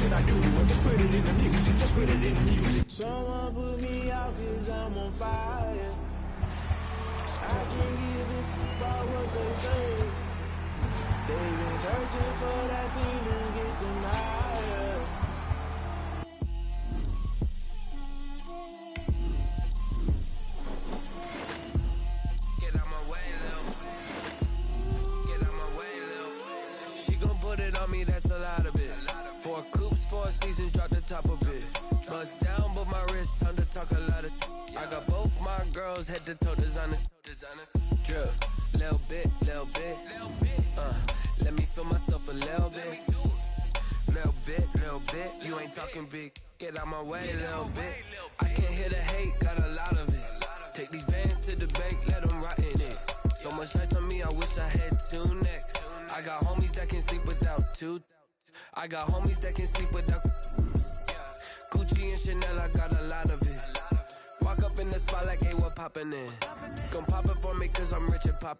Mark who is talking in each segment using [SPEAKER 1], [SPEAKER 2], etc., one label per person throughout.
[SPEAKER 1] should I do? Or just put it in the music, just put it in the music.
[SPEAKER 2] Someone put me out cause I'm on fire. I can't give a shit about what they say. They've been searching for that thing to get them higher. Get out my way, Lil. Get out my way, Lil. She gon' put it on me, that's a lot of it. 4 coops, 4 seasons, drop the top of it. Bust down, but my wrist, time to talk a lot of. I got both my girls, head to toe designer. Drip, little bit. Let me feel myself a little bit. Little bit. You ain't talking big. Get out my way, little bit. I can't hear the hate, got a lot of it. Take these bands to the bank, let them rot in it. So much ice on me, I wish I had 2 necks. I got homies that can sleep without 2. I got homies that can sleep without Gucci and Chanel, I got a lot of it. Walk up in the spot like, hey, what poppin' in? Gon' pop it for me cause I'm rich and pop.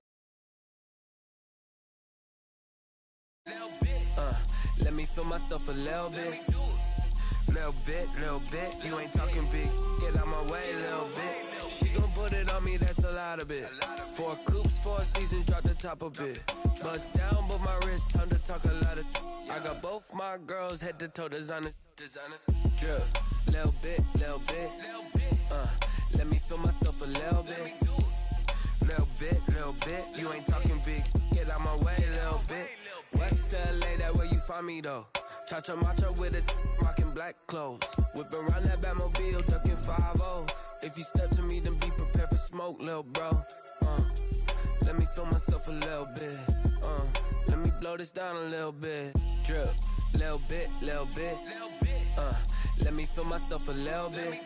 [SPEAKER 2] Let me feel myself a little bit. Little bit. You ain't talking big. Get out my way, little bit. She gon' put it on me, that's a lot of it. 4 coops, 4 seasons, drop the top a bit. Bust down, but my wrist, time to talk a lot of. I got both my girls, head to toe designer. Drip, little bit. Let me feel myself a little bit. Little bit. You ain't talking big. Get out my way, little bit. West LA, that where you find me though. Cha-cha matcha with it, rockin' black clothes. Whip around that Batmobile, ducking 5-0. If you step to me, then be prepared for smoke, lil' bro. Let me feel myself a little bit. Let me blow this down a little bit. Drip, little bit. Let me feel myself a little bit.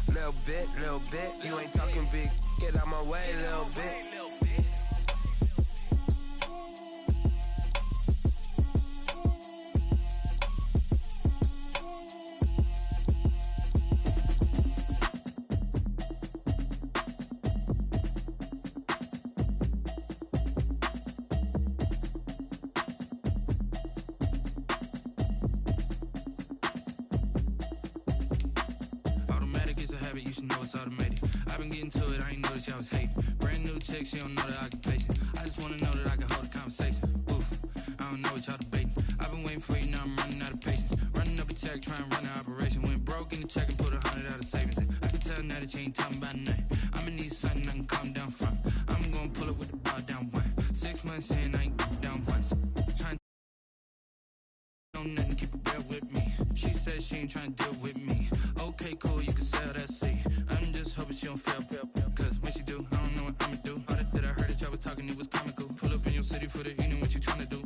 [SPEAKER 2] Little bit. You ain't talking big. Get out my way, little bit.
[SPEAKER 3] She don't know that I can patient. I just wanna know that I can hold a conversation. Oof, I don't know what y'all debating. I've been waiting for you, now I'm running out of patience. Running up a check, trying to run an operation. Went broke in the check and put 100 out of savings. I can tell now that you ain't talking about nothing. I'ma need something I can calm down from. I'm gonna pull it with the bar down one. 6 months in, I ain't down once. Trying to know nothing, keep it real with me. She said she ain't trying to deal with me. Okay, cool, you can sell that seat. I'm just hoping she don't fail. Cause when she do, I don't know what I'ma do. All that I heard that y'all was talking, it was comical. Pull up in your city for the evening, what you trying to do?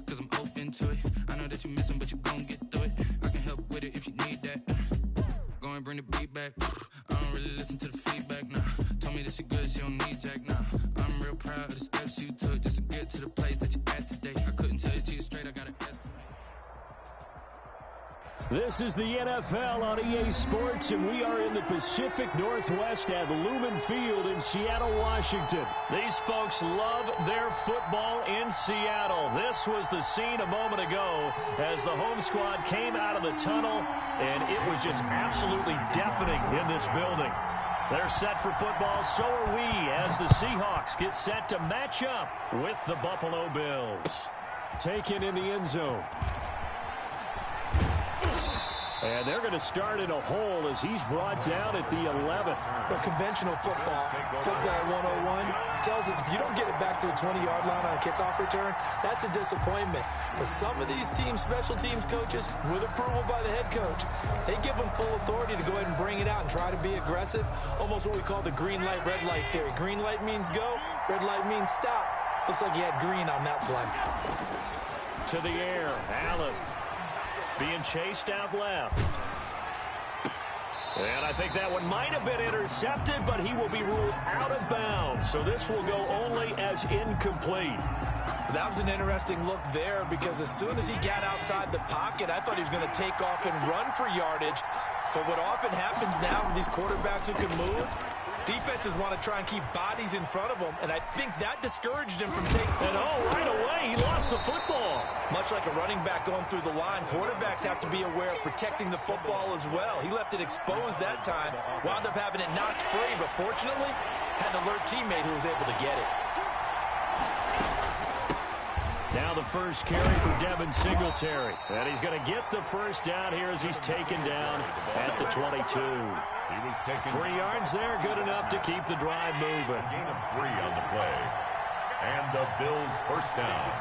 [SPEAKER 3] Cause I'm open to it. I know that you missing, but you gon' get through it. I can help with it if you need that. Go and bring the beat back. I don't really listen to the feedback, nah. Told me that she good, she don't need jack, nah. I'm real proud of the steps you took just to get to the place that you're at today. I couldn't tell you to you straight, I gotta estimate.
[SPEAKER 4] This is the NFL on EA Sports, and we are in the Pacific Northwest at Lumen Field in Seattle, Washington. These folks love their football in Seattle. This was the scene a moment ago as the home squad came out of the tunnel, and it was just absolutely deafening in this building. They're set for football, so are we, as the Seahawks get set to match up with the Buffalo Bills. Taken in the end zone. And they're going to start in a hole as he's brought down at the 11.
[SPEAKER 5] But conventional football 101, tells us if you don't get it back to the 20-yard line on a kickoff return, that's a disappointment. But some of these teams, special teams coaches, with approval by the head coach, they give them full authority to go ahead and bring it out and try to be aggressive. Almost what we call the green light, red light theory. Green light means go, red light means stop. Looks like he had green on that play.
[SPEAKER 4] To the air, Allen. Being chased out left. And I think that one might have been intercepted, but he will be ruled out of bounds. So this will go only as incomplete.
[SPEAKER 5] That was an interesting look there because as soon as he got outside the pocket, I thought he was going to take off and run for yardage. But what often happens now with these quarterbacks who can move, Defenses want to try and keep bodies in front of them, and I think that discouraged him from taking...
[SPEAKER 4] And right away, he lost the football.
[SPEAKER 5] Much like a running back going through the line, quarterbacks have to be aware of protecting the football as well. He left it exposed that time, wound up having it knocked free, but fortunately, had an alert teammate who was able to get it.
[SPEAKER 4] Now the first carry for Devin Singletary. And he's going to get the first down here as he's taken down at the 22. 3 yards there, good enough to keep the drive moving.
[SPEAKER 6] Gain of 3 on the play. And the Bills first down.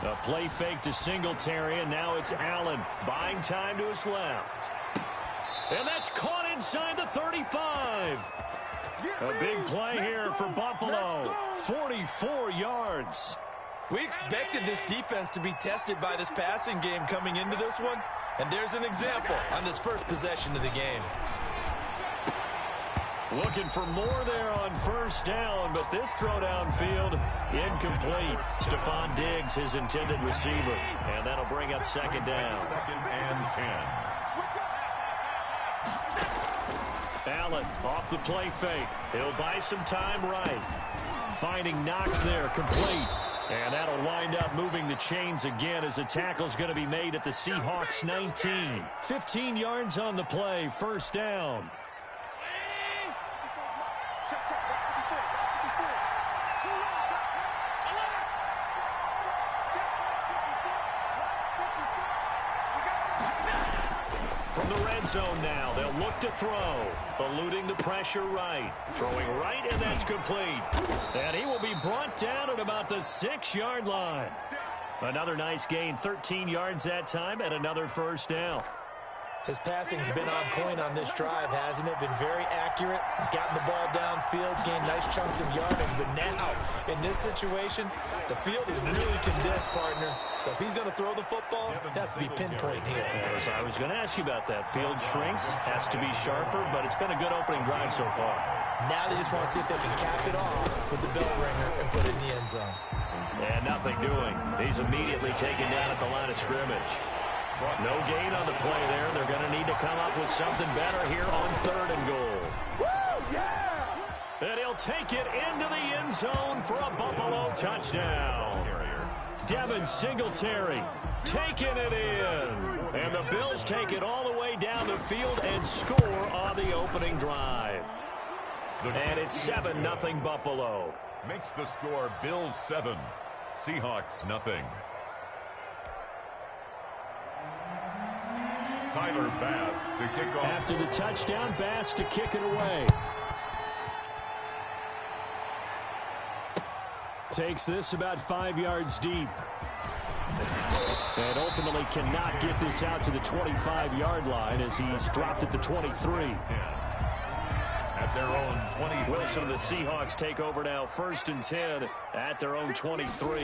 [SPEAKER 4] A play fake to Singletary, and now it's Allen buying time to his left. And that's caught inside the 35. A big play here for Buffalo. 44 yards.
[SPEAKER 5] We expected this defense to be tested by this passing game coming into this one. And there's an example on this first possession of the game.
[SPEAKER 4] Looking for more there on first down, but this throw downfield incomplete. Stephon Diggs, his intended receiver. And that'll bring up second down.
[SPEAKER 6] 2nd and 10.
[SPEAKER 4] Allen off the play fake. He'll buy some time right. Finding Knox there, complete. And that'll wind up moving the chains again as a tackle's going to be made at the Seahawks 19. 15 yards on the play, first down. From the red zone now, they'll look to throw. Eluding the pressure right. Throwing right, and that's complete. And he will be brought down at about the 6-yard line. Another nice gain, 13 yards that time, and another first down.
[SPEAKER 5] His passing's been on point on this drive, hasn't it? Been very accurate, gotten the ball downfield, gained nice chunks of yardage. But now, in this situation, the field is really condensed, partner. So if he's going to throw the football, it has to be pinpoint here.
[SPEAKER 4] As I was going to ask you about that. Field shrinks, has to be sharper, but it's been a good opening drive so far.
[SPEAKER 5] Now they just want to see if they can cap it off with the bell ringer and put it in the end zone.
[SPEAKER 4] And nothing doing. He's immediately taken down at the line of scrimmage. No gain on the play there. They're going to need to come up with something better here on 3rd and goal.
[SPEAKER 1] Woo, yeah!
[SPEAKER 4] And he'll take it into the end zone for a Buffalo touchdown. Devin Singletary taking it in. And the Bills take it all the way down the field and score on the opening drive. And it's 7-0 Buffalo.
[SPEAKER 6] Makes the score Bills 7, Seahawks 0. Tyler Bass to kick off.
[SPEAKER 4] After the touchdown, Bass to kick it away. Takes this about 5 yards deep. And ultimately cannot get this out to the 25-yard line as he's dropped at the 23.
[SPEAKER 6] At their own 20.
[SPEAKER 4] Wilson and the Seahawks take over now, 1st and 10 at their own 23.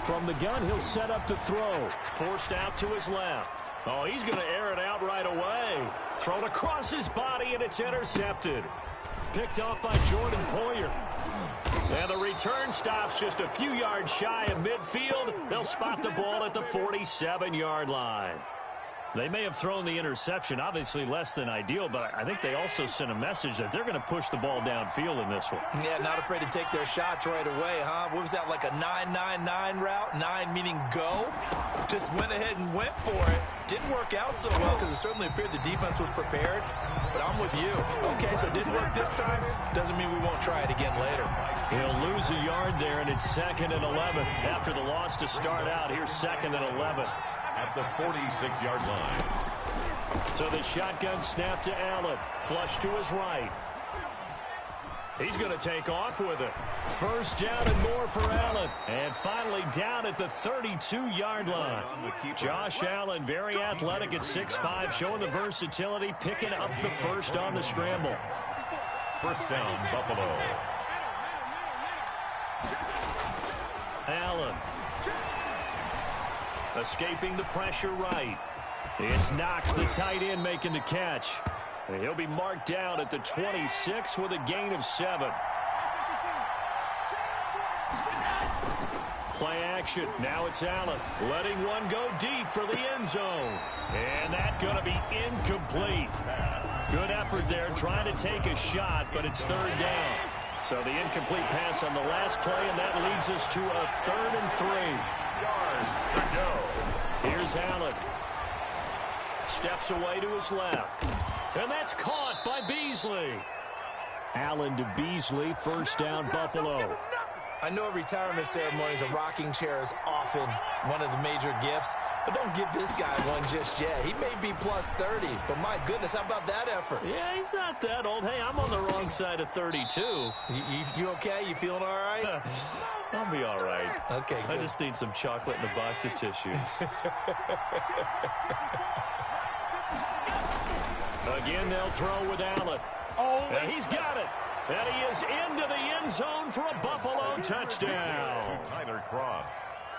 [SPEAKER 4] From the gun, he'll set up to throw. Forced out to his left. Oh, he's going to air it out right away. Thrown across his body, and it's intercepted. Picked off by Jordan Poyer. And the return stops just a few yards shy of midfield. They'll spot the ball at the 47-yard line. They may have thrown the interception, obviously less than ideal, but I think they also sent a message that they're going to push the ball downfield in this one.
[SPEAKER 5] Yeah, not afraid to take their shots right away, huh? What was that, like a 9-9-9 route? 9 meaning go? Just went ahead and went for it. Didn't work out so well because it certainly appeared the defense was prepared, but I'm with you. Okay, so it didn't work this time. Doesn't mean we won't try it again later.
[SPEAKER 4] He'll lose a yard there, and it's 2nd and 11. After the loss to start out, here's 2nd and 11.
[SPEAKER 6] At the 46-yard line.
[SPEAKER 4] So the shotgun snap to Allen. Flush to his right. He's going to take off with it. First down and more for Allen. And finally down at the 32-yard line. Josh Allen, very athletic at 6'5", showing the versatility, picking up the first on the scramble.
[SPEAKER 6] First down, Buffalo.
[SPEAKER 4] Allen. Escaping the pressure right. It's Knox, the tight end, making the catch. And he'll be marked down at the 26 with a gain of 7. Play action. Now it's Allen letting one go deep for the end zone. And that's going to be incomplete. Good effort there trying to take a shot, but it's third down. So the incomplete pass on the last play, and that leads us to a 3rd and 3.
[SPEAKER 6] Yards to go.
[SPEAKER 4] Here's Allen. Steps away to his left. And that's caught by Beasley. Allen to Beasley, first down Buffalo.
[SPEAKER 5] I know retirement ceremonies, a rocking chair is often one of the major gifts, but don't give this guy one just yet. He may be plus 30, but my goodness, how about that effort?
[SPEAKER 4] Yeah, he's not that old. Hey, I'm on the wrong side of 32.
[SPEAKER 5] You okay? You feeling all right?
[SPEAKER 4] I'll be all right.
[SPEAKER 5] Okay, good.
[SPEAKER 4] I just need some chocolate and a box of tissues. Again, they'll throw with Allen. And he's got it. And he is into the end zone for a Buffalo touchdown.
[SPEAKER 6] Tyler Croft.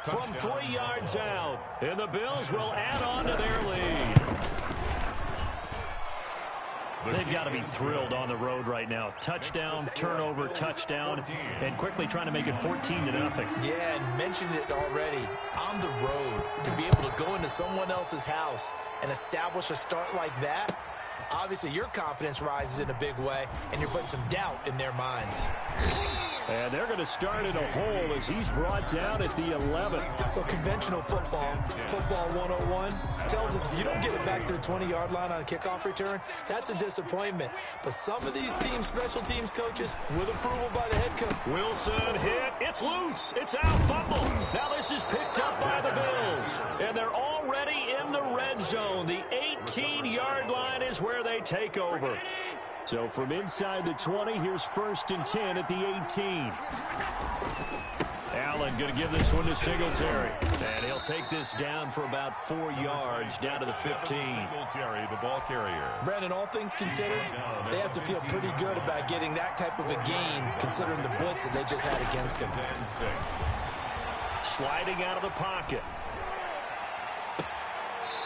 [SPEAKER 4] From 3 yards out. And the Bills will add on to their lead. They've got to be thrilled on the road right now. Touchdown, turnover, touchdown, and quickly trying to make it 14-0.
[SPEAKER 5] Yeah, and mentioned it already. On the road, to be able to go into someone else's house and establish a start like that, obviously your confidence rises in a big way, and you're putting some doubt in their minds.
[SPEAKER 4] And they're going to start in a hole as he's brought down at the 11.
[SPEAKER 5] Well, conventional football 101, tells us if you don't get it back to the 20-yard line on a kickoff return, that's a disappointment. But some of these teams, special teams coaches, with approval by the head coach.
[SPEAKER 4] Wilson hit. It's loose. It's out. Fumble. Now this is picked up by the Bills. And they're already in the red zone. The 18-yard line is where they take over. So from inside the 20, here's 1st and 10 at the 18. Allen going to give this one to Singletary. And he'll take this down for about 4 yards down to the 15.
[SPEAKER 6] Singletary, the ball carrier.
[SPEAKER 5] Brandon, all things considered, they have to feel pretty good about getting that type of a gain, considering the blitz that they just had against him.
[SPEAKER 4] Sliding out of the pocket.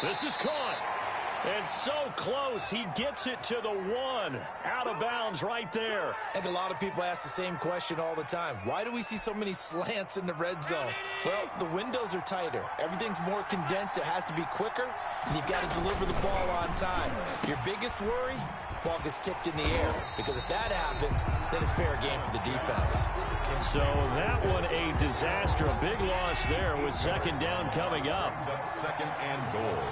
[SPEAKER 4] This is caught. And so close, he gets it to the 1. Out of bounds right there.
[SPEAKER 5] I think a lot of people ask the same question all the time. Why do we see so many slants in the red zone? Well, the windows are tighter. Everything's more condensed. It has to be quicker, and you've got to deliver the ball on time. Your biggest worry? Ball gets tipped in the air, because if that happens, then it's fair game for the defense.
[SPEAKER 4] So that one a disaster. A big loss there with 2nd down coming up.
[SPEAKER 6] 2nd and goal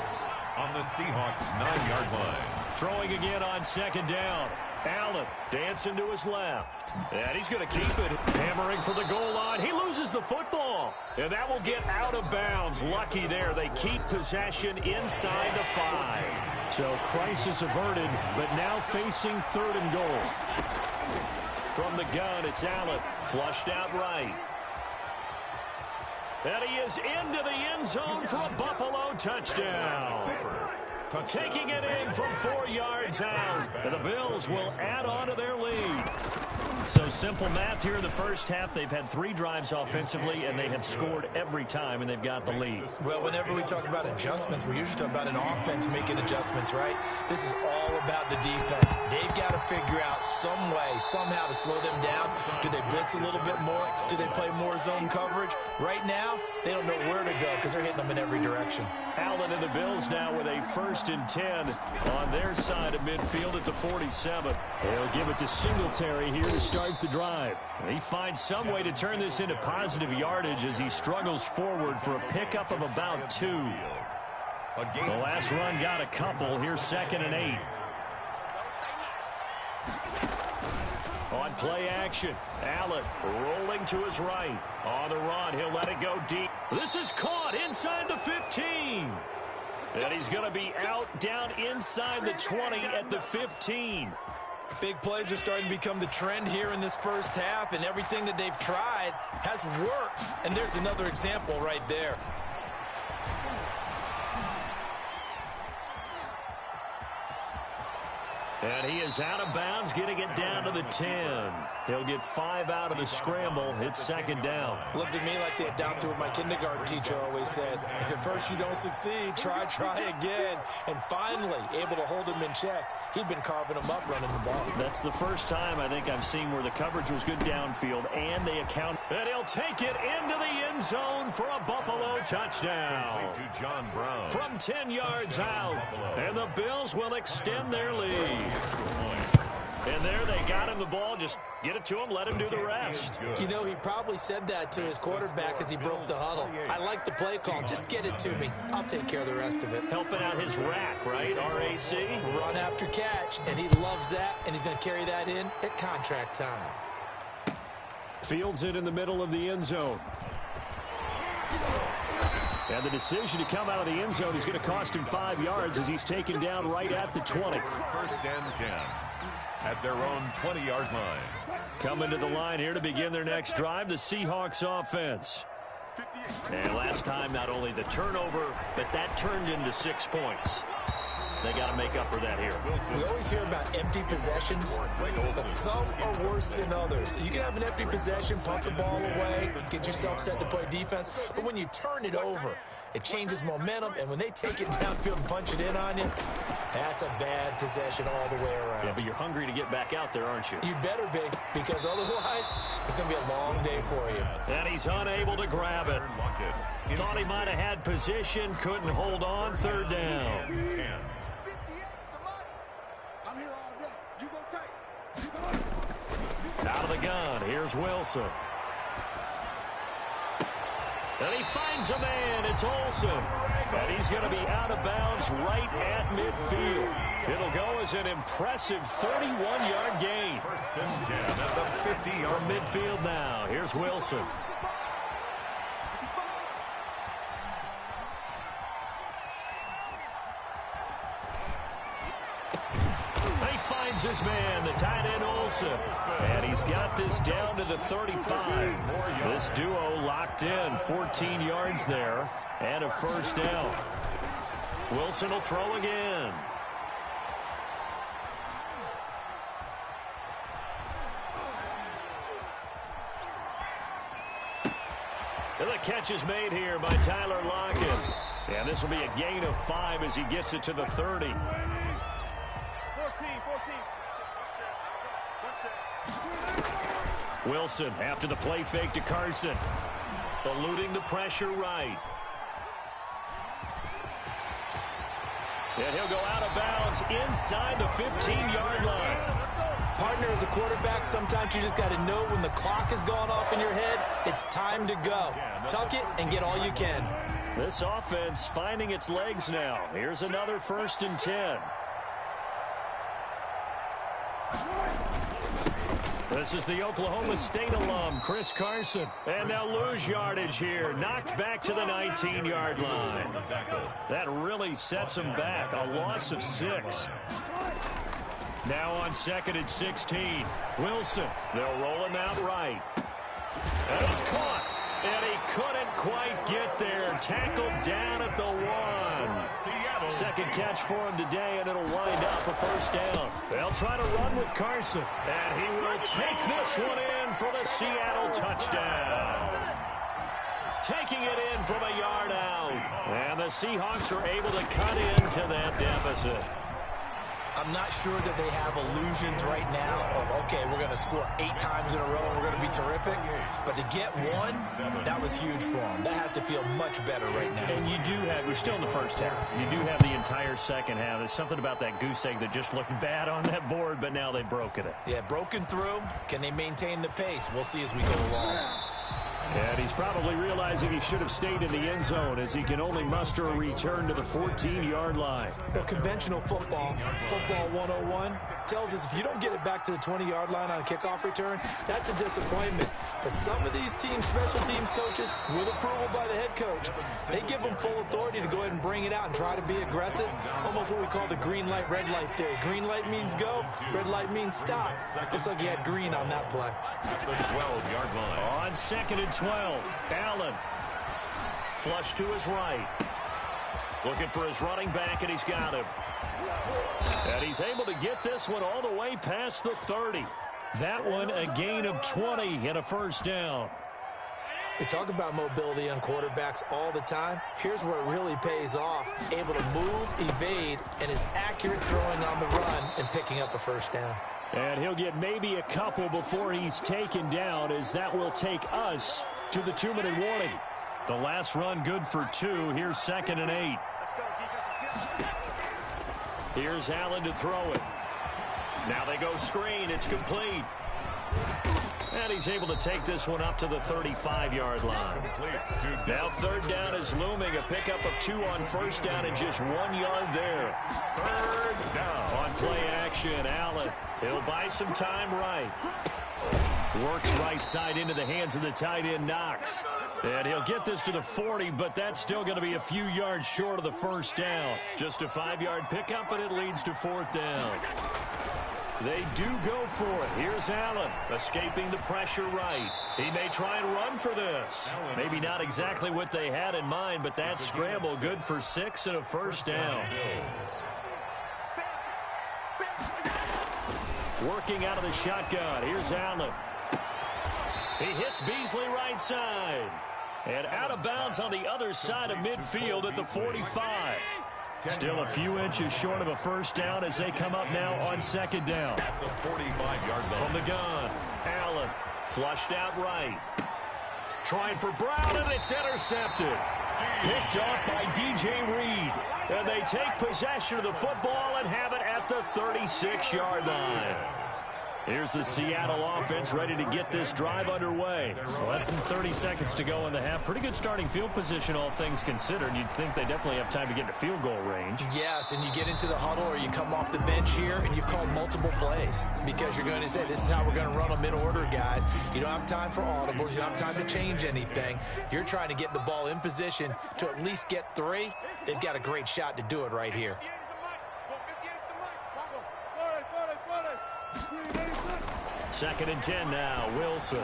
[SPEAKER 6] on the Seahawks 9-yard line.
[SPEAKER 4] Throwing again on 2nd down. Allen dancing to his left. And he's going to keep it. Hammering for the goal line. He loses the football. And that will get out of bounds. Lucky there. They keep possession inside the 5. So crisis averted, but now facing 3rd and goal. From the gun, it's Allen. Flushed out right. And he is into the end zone for a Buffalo touchdown. Taking it in from 4 yards out. And the Bills will add on to their lead. So simple math here in the first half. They've had 3 drives offensively, and they have scored every time, and they've got the lead.
[SPEAKER 5] Well, whenever we talk about adjustments, we usually talk about an offense making adjustments, right? This is all about the defense. They've got to figure out some way, somehow to slow them down. Do they blitz a little bit more? Do they play more zone coverage? Right now, they don't know where to go because they're hitting them in every direction.
[SPEAKER 4] Allen and the Bills now with a 1st and 10 on their side of midfield at the 47. They'll give it to Singletary here to start the drive. He finds some way to turn this into positive yardage as he struggles forward for a pickup of about 2. The last run got a couple. Here's 2nd and 8. On play action, Allen rolling to his right. On the run, he'll let it go deep. This is caught inside the 15. And he's going to be out down inside the 20 at the 15.
[SPEAKER 5] Big plays are starting to become the trend here in this first half, and everything that they've tried has worked. And there's another example right there.
[SPEAKER 4] And he is out of bounds, getting it down to the 10. He'll get 5 out of the scramble. It's 2nd down.
[SPEAKER 5] Looked at me like they adopted what my kindergarten teacher always said. If at first you don't succeed, try again. And finally, able to hold him in check. He'd been carving him up running the ball.
[SPEAKER 4] That's the first time I think I've seen where the coverage was good downfield, and they account. And he'll take it into the end end zone for a Buffalo touchdown.
[SPEAKER 6] To John Brown.
[SPEAKER 4] From 10 yards out, and the Bills will extend their lead. And there they got him the ball. Just get it to him, let him do the rest.
[SPEAKER 5] You know, he probably said that to his quarterback as he broke the huddle. I like the play call. Just get it to me. I'll take care of the rest of it.
[SPEAKER 4] Helping out his rack, right? RAC?
[SPEAKER 5] Run after catch, and he loves that, and he's going to carry that in at contract time.
[SPEAKER 4] Fields it in the middle of the end zone. And the decision to come out of the end zone is going to cost him 5 yards as he's taken down right at the 20.
[SPEAKER 6] First and 10 at their own 20-yard line.
[SPEAKER 4] Coming to the line here to begin their next drive, the Seahawks offense. And last time, not only the turnover, but that turned into 6 points. They got to make up for that here.
[SPEAKER 5] We always hear about empty possessions, but some are worse than others. You can have an empty possession, pump the ball away, get yourself set to play defense, but when you turn it over, it changes momentum, and when they take it downfield and punch it in on you, that's a bad possession all the way around.
[SPEAKER 4] Yeah, but you're hungry to get back out there, aren't you?
[SPEAKER 5] You better be, because otherwise, it's going to be a long day for you.
[SPEAKER 4] And he's unable to grab it. Thought he might have had position, couldn't hold on, third down. Out of the gun, here's Wilson. And he finds a man, it's Olsen. And he's going to be out of bounds right at midfield. It'll go as an impressive 31-yard gain.
[SPEAKER 6] First and 10 at the 50-yard
[SPEAKER 4] from midfield now. Here's Wilson. Finds his man, the tight end Olsen. And he's got this down to the 35. This duo locked in, 14 yards there, and a first down. Wilson will throw again. And the catch is made here by Tyler Lockett. And this will be a gain of 5 as he gets it to the 30. Wilson after the play fake to Carson. Eluding the pressure right. And he'll go out of bounds inside the 15-yard line.
[SPEAKER 5] Partner, as a quarterback, sometimes you just got to know when the clock has gone off in your head, it's time to go. Tuck it and get all you can.
[SPEAKER 4] This offense finding its legs now. Here's another first and 10. This is the Oklahoma State alum, Chris Carson. And they'll lose yardage here. Knocked back to the 19-yard line. That really sets them back. A loss of 6. Now on second and 16. Wilson. They'll roll him out right. And it's caught. And he couldn't quite get there. Tackled down at the 1. Second catch for him today, and it'll wind up a first down. They'll try to run with Carson, and he will take this one in for the Seattle touchdown. Taking it in from a yard out, and the Seahawks are able to cut into that deficit.
[SPEAKER 5] I'm not sure that they have illusions right now of, okay, we're going to score 8 times in a row and we're going to be terrific. But to get one, that was huge for them. That has to feel much better right now.
[SPEAKER 4] And you do have, we're still in the first half. You do have the entire second half. There's something about that goose egg that just looked bad on that board, but now they've broken it.
[SPEAKER 5] Yeah, broken through. Can they maintain the pace? We'll see as we go along.
[SPEAKER 4] And he's probably realizing he should have stayed in the end zone as he can only muster a return to the 14-yard line.
[SPEAKER 5] Well, conventional football 101, tells us if you don't get it back to the 20-yard line on a kickoff return, that's a disappointment. But some of these teams, special teams coaches, with approval by the head coach, they give them full authority to go ahead and bring it out and try to be aggressive. Almost what we call the green light, red light theory. Green light means go, red light means stop. Looks like he had green on that play.
[SPEAKER 6] The 12-yard line.
[SPEAKER 4] On second and 12, Allen. Flush to his right. Looking for his running back, and he's got him. And he's able to get this one all the way past the 30. That one a gain of 20 and a first down.
[SPEAKER 5] We talk about mobility on quarterbacks all the time. Here's where it really pays off. Able to move, evade, and is accurate throwing on the run and picking up a first down.
[SPEAKER 4] And he'll get maybe a couple before he's taken down, as that will take us to the 2-minute warning. The last run good for 2. Here's 2nd and 8. Here's Allen to throw it. Now they go screen. It's complete. And he's able to take this one up to the 35-yard line. Now 3rd down is looming. A pickup of 2 on 1st down and just 1 yard there. 3rd down. On play action, Allen. He'll buy some time right. Works right side into the hands of the tight end, Knox. And he'll get this to the 40, but that's still going to be a few yards short of the 1st down. Just a 5-yard pickup, and it leads to 4th down. They do go for it. Here's Allen, escaping the pressure right. He may try and run for this. Maybe not exactly what they had in mind, but that scramble good for 6 and a 1st down. Working out of the shotgun. Here's Allen. He hits Beasley right side. And out of bounds on the other side of midfield at the 45. Still a few inches short of a 1st down as they come up now on 2nd down.
[SPEAKER 6] At the 45-yard line.
[SPEAKER 4] From the gun, Allen flushed out right. Trying for Brown, and it's intercepted. Picked off by DJ Reed. And they take possession of the football and have it at the 36-yard line. Here's the Seattle offense ready to get this drive underway. Less than 30 seconds to go in the half. Pretty good starting field position, all things considered. You'd think they definitely have time to get into field goal range.
[SPEAKER 5] Yes, and you get into the huddle or you come off the bench here and you've called multiple plays because you're going to say, this is how we're going to run them in order, guys. You don't have time for audibles. You don't have time to change anything. You're trying to get the ball in position to at least get 3. They've got a great shot to do it right here.
[SPEAKER 4] 2nd and 10 now, Wilson.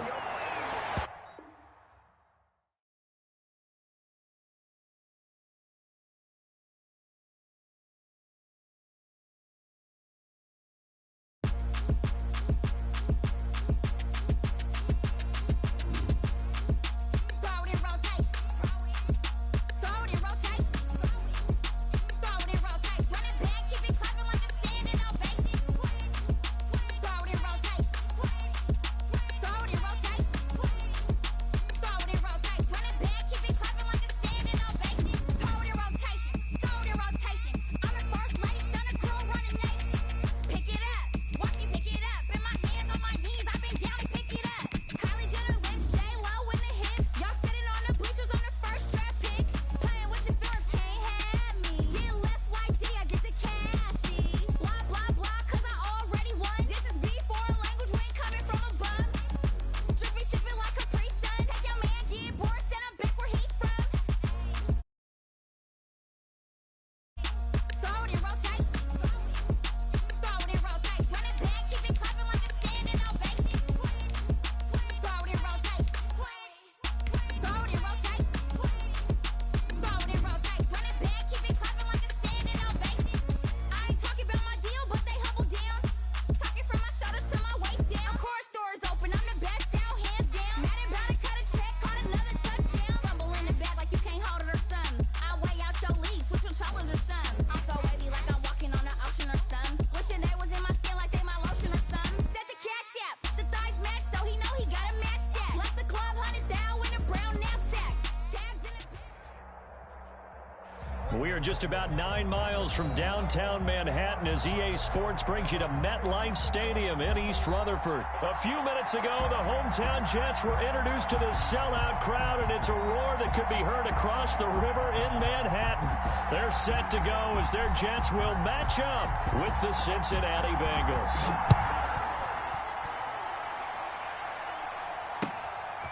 [SPEAKER 4] We are just about 9 miles from downtown Manhattan as EA Sports brings you to MetLife Stadium in East Rutherford. A few minutes ago, the hometown Jets were introduced to the sellout crowd, and it's a roar that could be heard across the river in Manhattan. They're set to go as their Jets will match up with the Cincinnati Bengals.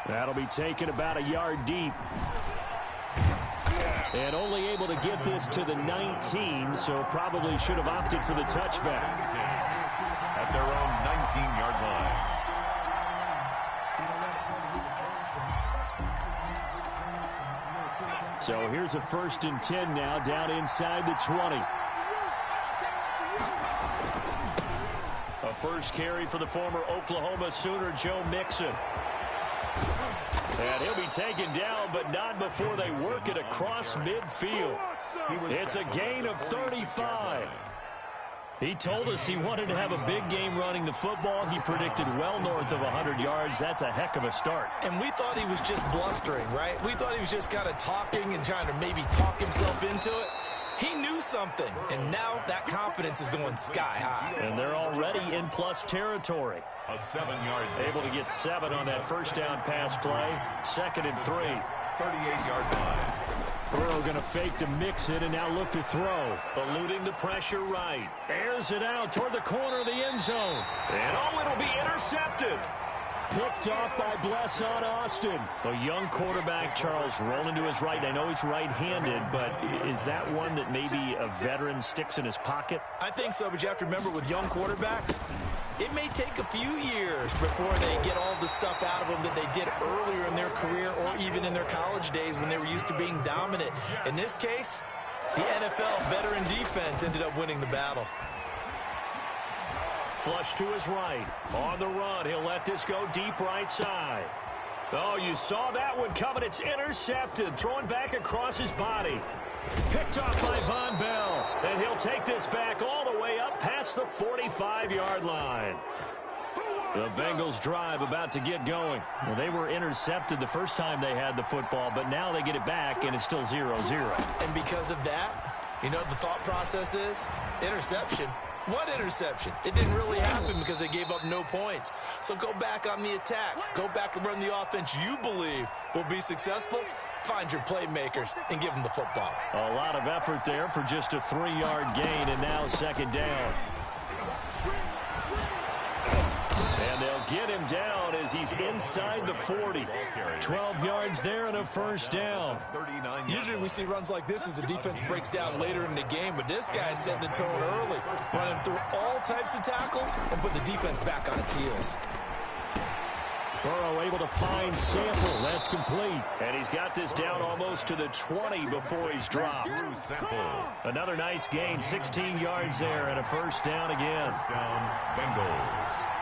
[SPEAKER 4] That'll be taken about a yard deep. And only able to get this to the 19, so probably should have opted for the touchback.
[SPEAKER 6] At their own 19-yard line.
[SPEAKER 4] So here's a 1st and 10 now down inside the 20. A first carry for the former Oklahoma Sooner, Joe Mixon. And he'll be taken down, but not before they work it across midfield. It's a gain of 35. He told us he wanted to have a big game running the football. He predicted well north of 100 yards. That's a heck of a start.
[SPEAKER 5] And we thought he was just blustering, right? We thought he was just kind of talking and trying to maybe talk himself into it. He knew something, and now that confidence is going sky high.
[SPEAKER 4] And they're already in plus territory.
[SPEAKER 6] A 7-yard.
[SPEAKER 4] Able to get 7 on that first down pass play. 2nd and 3.
[SPEAKER 6] 38-yard line.
[SPEAKER 4] Burrow going to fake to mix it and now look to throw. Eluding the pressure right. Airs it out toward the corner of the end zone. And it'll be intercepted. Picked off by Blesson Austin. A young quarterback, Charles, rolling to his right. I know he's right-handed, but is that one that maybe a veteran sticks in his pocket?
[SPEAKER 5] I think so, but you have to remember with young quarterbacks, it may take a few years before they get all the stuff out of them that they did earlier in their career or even in their college days when they were used to being dominant. In this case, the NFL veteran defense ended up winning the battle.
[SPEAKER 4] Flush to his right. On the run, he'll let this go deep right side. Oh, you saw that one coming. It's intercepted. Throwing back across his body. Picked off by Von Bell. And he'll take this back all the way up past the 45-yard line. The Bengals drive about to get going. Well, they were intercepted the first time they had the football, but now they get it back, and it's still 0-0.
[SPEAKER 5] And because of that, you know what the thought process is? Interception. What interception? It didn't really happen because they gave up no points. So go back on the attack. Go back and run the offense you believe will be successful. Find your playmakers and give them the football.
[SPEAKER 4] A lot of effort there for just a 3-yard gain, and now 2nd down. And they'll get him down as he's inside the 40. 12 yards there and a first down.
[SPEAKER 5] Usually we see runs like this as the defense breaks down later in the game, but this guy's setting the tone early, running through all types of tackles and putting the defense back on its heels.
[SPEAKER 4] Burrow able to find Sample. That's complete. And he's got this down almost to the 20 before he's dropped. Another nice gain, 16 yards there and a first down again.
[SPEAKER 6] First down, Bengals.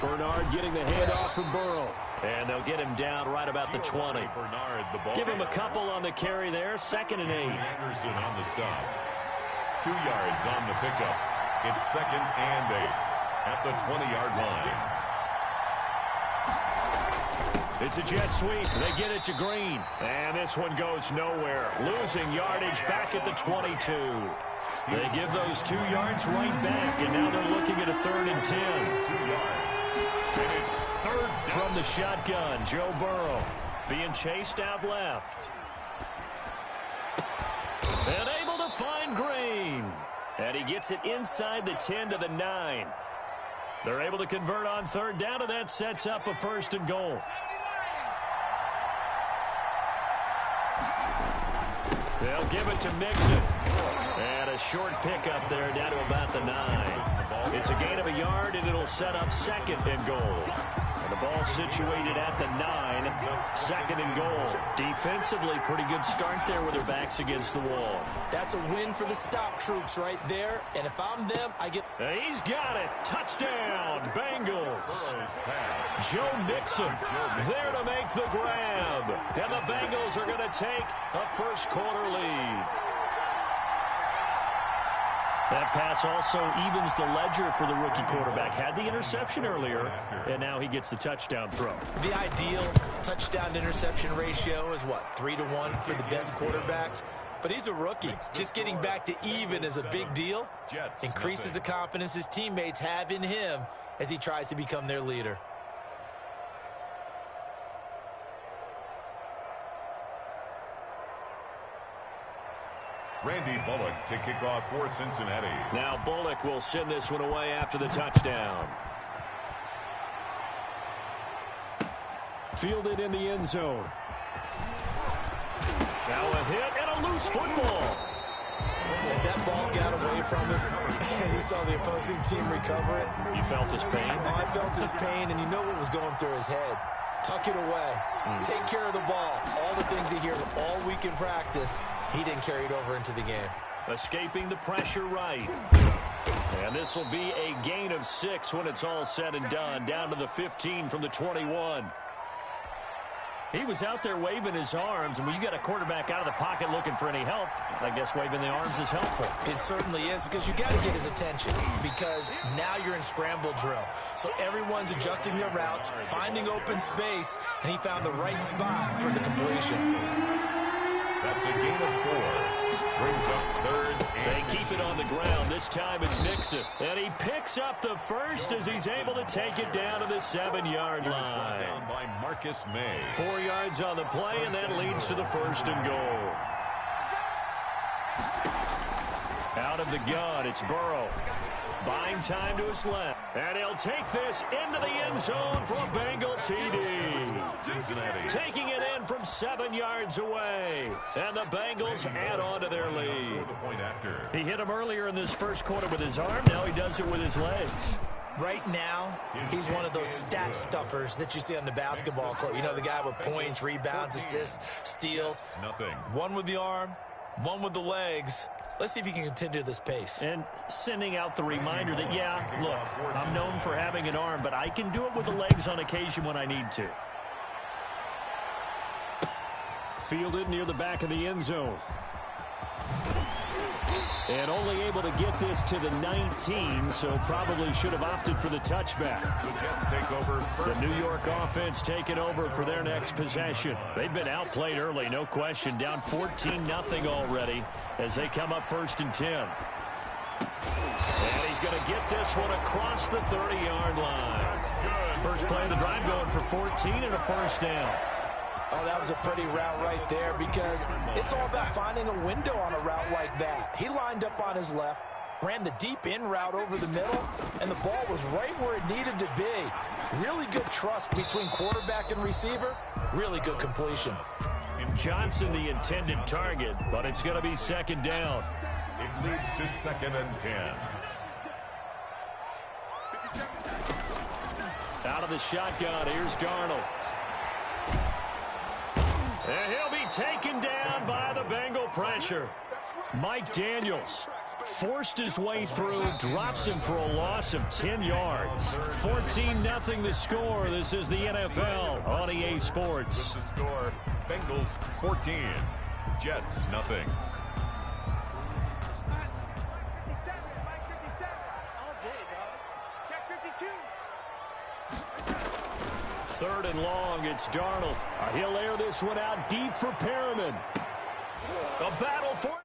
[SPEAKER 4] Bernard getting the handoff from Burrow. And they'll get him down right about the 20.
[SPEAKER 6] Bernard, the ball.
[SPEAKER 4] Give him a couple on the carry there. 2nd and 8.
[SPEAKER 6] Anderson on the stop. 2 yards on the pickup. It's 2nd and 8 at the 20-yard line.
[SPEAKER 4] It's a jet sweep. They get it to Green. And this one goes nowhere. Losing yardage back at the 22. They give those 2 yards right back, and now they're looking at a 3rd and 10.
[SPEAKER 6] 2 yards. And it's 3rd down.
[SPEAKER 4] From the shotgun, Joe Burrow being chased out left. And able to find Green. And he gets it inside the 10 to the 9. They're able to convert on 3rd down, and that sets up a 1st and goal. They'll give it to Mixon. And a short pickup there down to about the 9. It's a gain of a yard, and it'll set up 2nd and goal. And the ball situated at the 9. 2nd and goal. Defensively, pretty good start there with their backs against the wall.
[SPEAKER 5] That's a win for the stop troops right there. And if I'm them, I get...
[SPEAKER 4] He's got it. Touchdown, Bengals. Joe Mixon there to make the grab. And the Bengals are going to take a first-quarter lead. That pass also evens the ledger for the rookie quarterback. Had the interception earlier, and now he gets the touchdown throw.
[SPEAKER 5] The ideal touchdown-interception ratio is, what, 3-to-1 for the best quarterbacks? But he's a rookie. Just getting back to even is a big deal. Increases the confidence his teammates have in him as he tries to become their leader.
[SPEAKER 6] Randy Bullock to kick off for Cincinnati.
[SPEAKER 4] Now Bullock will send this one away after the touchdown. Fielded in the end zone. Now a hit and a loose football.
[SPEAKER 5] As that ball got away from him, and he saw the opposing team recover it.
[SPEAKER 4] You felt his pain?
[SPEAKER 5] Oh, I felt his pain, and you know what was going through his head. Tuck it away. Take care of the ball. All the things he hears all week in practice, he didn't carry it over into the game.
[SPEAKER 4] Escaping the pressure right. And this will be a gain of 6 when it's all said and done. Down to the 15 from the 21. He was out there waving his arms, and when you got a quarterback out of the pocket looking for any help, I guess waving the arms is helpful.
[SPEAKER 5] It certainly is, because you got to get his attention, because now you're in scramble drill. So everyone's adjusting their routes, finding open space, and he found the right spot for the completion.
[SPEAKER 6] That's a gain of 4. Brings up third.
[SPEAKER 4] They keep it on the ground. This time it's Nixon. And he picks up the first as he's able to take it down to the 7-yard line.
[SPEAKER 6] Down by Marcus May.
[SPEAKER 4] 4 yards on the play, and that leads to the 1st and goal. Out of the gun, it's Burrow. Buying time to his left. And he'll take this into the end zone for a Bengal TD.
[SPEAKER 6] Cincinnati.
[SPEAKER 4] Taking it in from 7 yards away. And the Bengals add on to their lead.
[SPEAKER 6] The point after.
[SPEAKER 4] He hit him earlier in this first quarter with his arm. Now he does it with his legs.
[SPEAKER 5] Right now, he's one of those stat stuffers that you see on the basketball court. You know, the guy with points, rebounds, assists, steals.
[SPEAKER 6] Nothing.
[SPEAKER 5] One with the arm, one with the legs. Let's see if he can continue this pace.
[SPEAKER 4] And sending out the reminder that, yeah, look, I'm known for having an arm, but I can do it with the legs on occasion when I need to. Fielded near the back of the end zone. And only able to get this to the 19, so probably should have opted for the touchback.
[SPEAKER 6] The Jets take over first.
[SPEAKER 4] The New York offense taking over for their next possession. They've been outplayed early, no question. Down 14-0 already as they come up 1st and 10. And he's going to get this one across the 30-yard line. First play of the drive going for 14 and a 1st down.
[SPEAKER 5] Oh, that was a pretty route right there, because it's all about finding a window on a route like that. He lined up on his left, ran the deep in route over the middle, and the ball was right where it needed to be. Really good trust between quarterback and receiver. Really good completion.
[SPEAKER 4] Johnson the intended target, but it's going to be 2nd down.
[SPEAKER 6] It leads to 2nd and 10.
[SPEAKER 4] Out of the shotgun, here's Darnold. And he'll be taken down by the Bengal pressure. Mike Daniels forced his way through, drops him for a loss of 10 yards. 14-0 the score. This is the NFL on EA Sports.
[SPEAKER 6] With the score, Bengals 14, Jets nothing.
[SPEAKER 1] 57, Mike 57. All day, dog. Check 52.
[SPEAKER 4] 3rd and long, it's Darnold. He'll air this one out deep for Perriman. A battle for